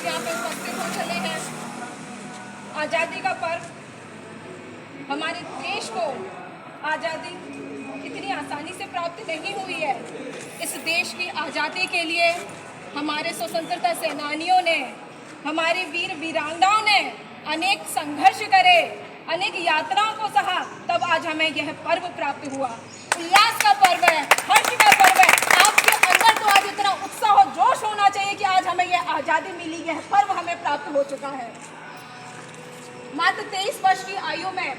यहाँ पे उपस्थित हो चले हैं। आज़ादी का पर्व, हमारे देश को आज़ादी इतनी आसानी से प्राप्त नहीं हुई है। इस देश की आज़ादी के लिए हमारे स्वतंत्रता सेनानियों ने, हमारे वीर वीरांगनाओं ने अनेक संघर्ष करे, अनेक यात्राओं को सहा, तब आज हमें यह पर्व प्राप्त हुआ। उल्लास का पर्व है, हर्ष का पर्व है। आपके अंदर तो आज इतना उत्साह और जोश होना चाहिए कि आज हमें यह आज़ादी मिली, यह पर्व हमें प्राप्त हो चुका है। मात्र 23 वर्ष की आयु में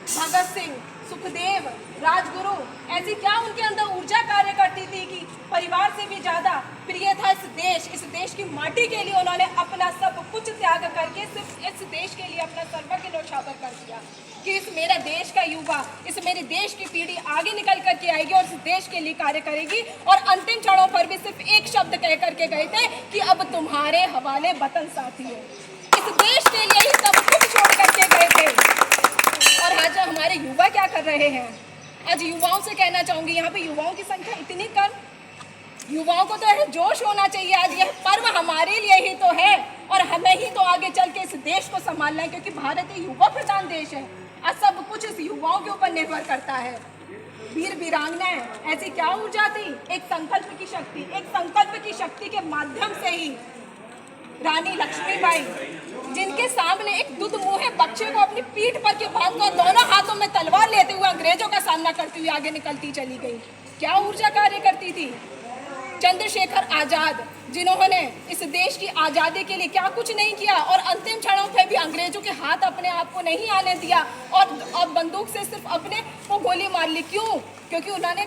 भगत सिंह, सुखदेव, राजगुरु, ऐसी क्या उनके अंदर ऊर्जा कार्य करती थी कि परिवार से भी ज्यादा प्रिय था इस देश की माटी के लिए उन्होंने अपना सब कुछ त्याग करके सिर्फ इस देश के लिए अपना सर्वज्ञ न्यौछावर कर दिया कि इस मेरा देश का युवा, इस मेरे देश की पीढ़ी आगे निकल करके आएगी और इस देश के लिए कार्य करेगी। और अंतिम क्षणों पर भी सिर्फ एक शब्द कह करके गए थे कि अब तुम्हारे हवाले वतन साथियों। इस देश के लिए ही सब कुछ छोड़ करके गए थे। और आज हमारे युवा क्या कर रहे हैं? आज युवाओं से कहना चाहूंगी, यहाँ पे युवाओं की संख्या इतनी कम, युवाओं को तो यह जोश होना चाहिए। आज यह पर्व हमारे लिए ही तो है और हमें ही तो आगे चल के इस देश को संभालना है, क्योंकि भारत एक युवा प्रधान देश है। आज सब कुछ इस युवाओं के ऊपर निर्भर करता है। वीर वीरांगनाएं, ऐसी क्या ऊर्जा थी, एक संकल्प की शक्ति, एक संकल्प की शक्ति के माध्यम से ही रानी लक्ष्मीबाई, जिनके सामने एक दुधमुहे बच्चे को अपनी पीठ पर के बांधकर दोनों हाथों में तलवार लेते हुए अंग्रेजों का सामना करती हुई आगे निकलती चली गई, क्या ऊर्जा कार्य करती थी। चंद्रशेखर आजाद, जिन्होंने इस देश की आज़ादी के लिए क्या कुछ नहीं किया और अंतिम क्षणों पे भी अंग्रेजों के हाथ अपने आप को नहीं आने दिया और बंदूक से सिर्फ अपने को गोली मार ली। क्यों? क्योंकि उन्होंने